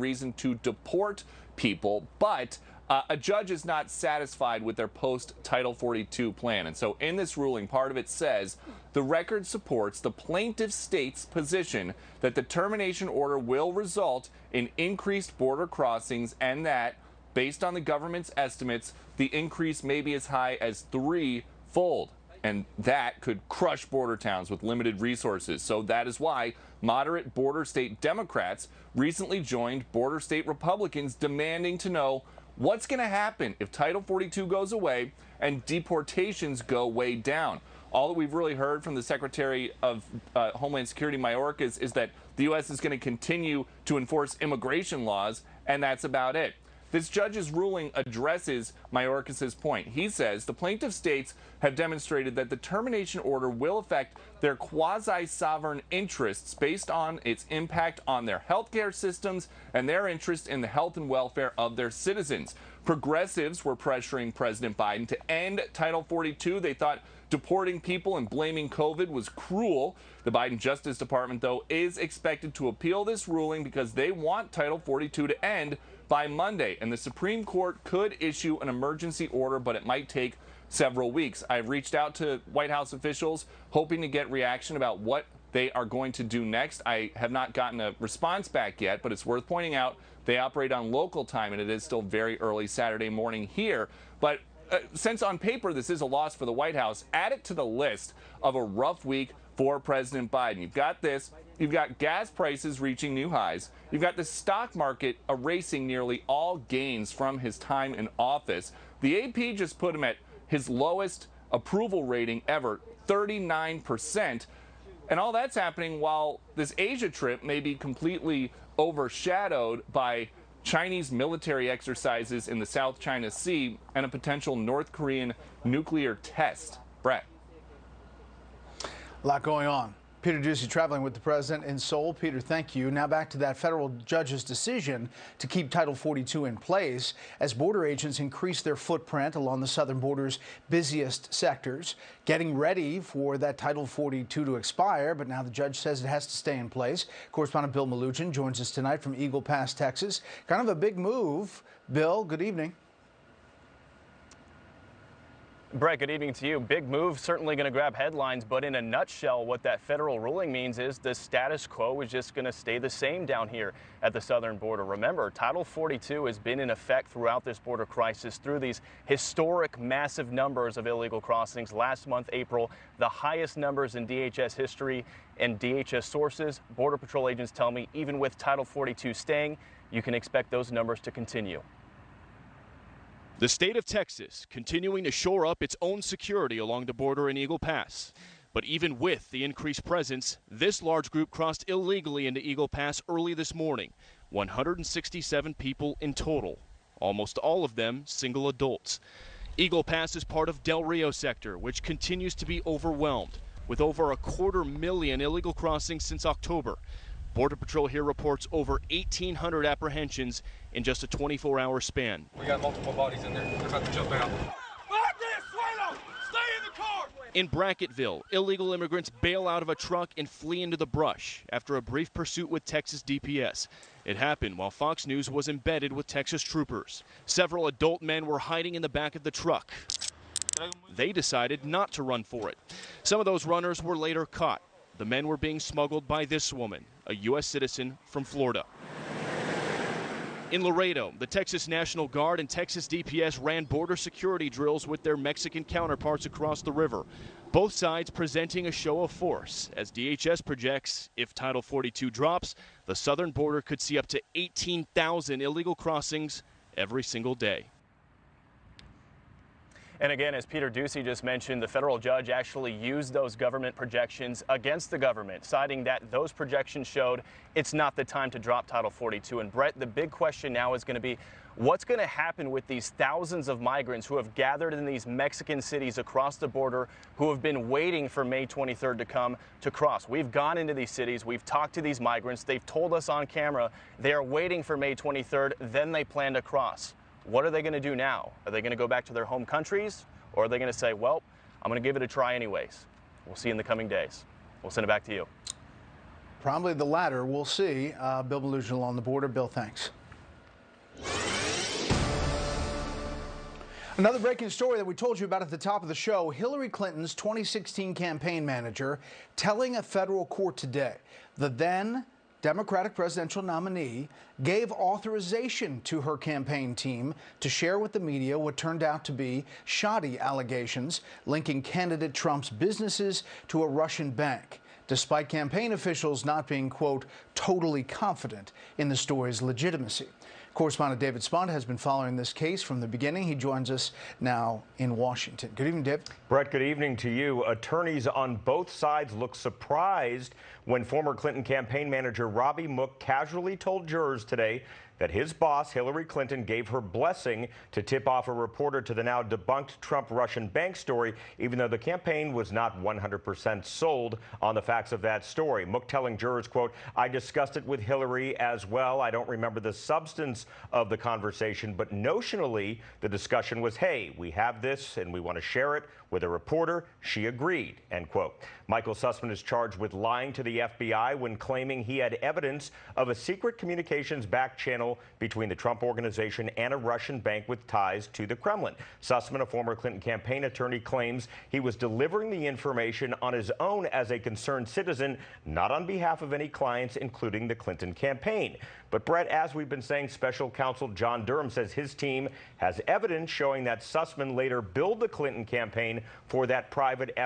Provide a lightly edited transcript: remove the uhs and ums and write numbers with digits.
reason to deport people, but a judge is not satisfied with their post-Title 42 plan. And so in this ruling, part of it says the record supports the plaintiff state's position that the termination order will result in increased border crossings and that, based on the government's estimates, the increase may be as high as threefold. And that could crush border towns with limited resources. So that is why moderate border state Democrats recently joined border state Republicans demanding to know what's going to happen if Title 42 goes away and deportations go way down. All that we've really heard from the Secretary of Homeland Security, Mayorkas, is that the U.S. is going to continue to enforce immigration laws, and that's about it. This judge's ruling addresses Mayorkas' point. He says the plaintiff states have demonstrated that the termination order will affect their quasi-sovereign interests based on its impact on their healthcare systems and their interest in the health and welfare of their citizens. Progressives were pressuring President Biden to end Title 42. They thought deporting people and blaming COVID was cruel. The Biden Justice Department, though, is expected to appeal this ruling because they want Title 42 to end by Monday, and the Supreme Court could issue an emergency order, but it might take several weeks. I've reached out to White House officials hoping to get reaction about what they are going to do next. I have not gotten a response back yet, but it's worth pointing out they operate on local time, and it is still very early Saturday morning here. But since on paper this is a loss for the White House, add it to the list of a rough week for President Biden. You've got this. You've got gas prices reaching new highs. You've got the stock market erasing nearly all gains from his time in office. The AP just put him at his lowest approval rating ever, 39%. And all that's happening while this Asia trip may be completely overshadowed by Chinese military exercises in the South China Sea and a potential North Korean nuclear test. Brett. A lot going on. Peter Doocy traveling with the president in Seoul. Peter, thank you. Now back to that federal judge's decision to keep Title 42 in place as border agents increase their footprint along the southern border's busiest sectors, getting ready for that Title 42 to expire. But now the judge says it has to stay in place. Correspondent Bill Malugin joins us tonight from Eagle Pass, Texas. Kind of a big move. Bill, good evening. Brett, good evening to you. Big move, certainly going to grab headlines, but in a nutshell, what that federal ruling means is the status quo is just going to stay the same down here at the southern border. Remember, Title 42 has been in effect throughout this border crisis through these historic massive numbers of illegal crossings. Last month, April, the highest numbers in DHS history and DHS sources. Border Patrol agents tell me even with Title 42 staying, you can expect those numbers to continue. The state of Texas continuing to shore up its own security along the border in Eagle Pass. But even with the increased presence, this large group crossed illegally into Eagle Pass early this morning. 167 people in total, almost all of them single adults. Eagle Pass is part of Del Rio sector, which continues to be overwhelmed, with over 250,000 illegal crossings since October. Border Patrol here reports over 1,800 apprehensions in just a 24-hour span. We got multiple bodies in there. They're about to jump out. Stay in the car! In Brackettville, illegal immigrants bail out of a truck and flee into the brush after a brief pursuit with Texas DPS. It happened while Fox News was embedded with Texas troopers. Several adult men were hiding in the back of the truck. They decided not to run for it. Some of those runners were later caught. The men were being smuggled by this woman, a U.S. citizen from Florida. In Laredo, the Texas National Guard and Texas DPS ran border security drills with their Mexican counterparts across the river. Both sides presenting a show of force, as DHS projects if Title 42 drops, the southern border could see up to 18,000 illegal crossings every single day. And again, as Peter Doocy just mentioned, the federal judge actually used those government projections against the government, citing that those projections showed it's not the time to drop Title 42. And Brett, the big question now is going to be, what's going to happen with these thousands of migrants who have gathered in these Mexican cities across the border, who have been waiting for May 23rd to come to cross? We've gone into these cities, we've talked to these migrants, they've told us on camera they are waiting for May 23rd, then they plan to cross. What are they going to do now? Are they going to go back to their home countries? Or are they going to say, well, I'm going to give it a try anyways? We'll see in the coming days. We'll send it back to you. Probably the latter. We'll see. Bill Melugin on the border. Bill, thanks. Another breaking story that we told you about at the top of the show, Hillary Clinton's 2016 campaign manager telling a federal court today the then Democratic presidential nominee gave authorization to her campaign team to share with the media what turned out to be shoddy allegations linking candidate Trump's businesses to a Russian bank, despite campaign officials not being, quote, totally confident in the story's legitimacy. Correspondent David Spunt has been following this case from the beginning. He joins us now in Washington. Good evening, Dave. Brett, good evening to you. Attorneys on both sides look surprised when former Clinton campaign manager Robbie Mook casually told jurors today that his boss, Hillary Clinton, gave her blessing to tip off a reporter to the now debunked Trump-Russian bank story, even though the campaign was not 100% sold on the facts of that story. Mook telling jurors, quote, I discussed it with Hillary as well. I don't remember the substance of the conversation, but notionally, the discussion was, hey, we have this and we want to share it with a reporter. She agreed, end quote. Michael Sussman is charged with lying to the FBI when claiming he had evidence of a secret communications back channel between the Trump organization and a Russian bank with ties to the Kremlin. Sussman, a former Clinton campaign attorney, claims he was delivering the information on his own as a concerned citizen, not on behalf of any clients, including the Clinton campaign. But Brett, as we've been saying, special counsel John Durham says his team has evidence showing that Sussman later billed the Clinton campaign for that private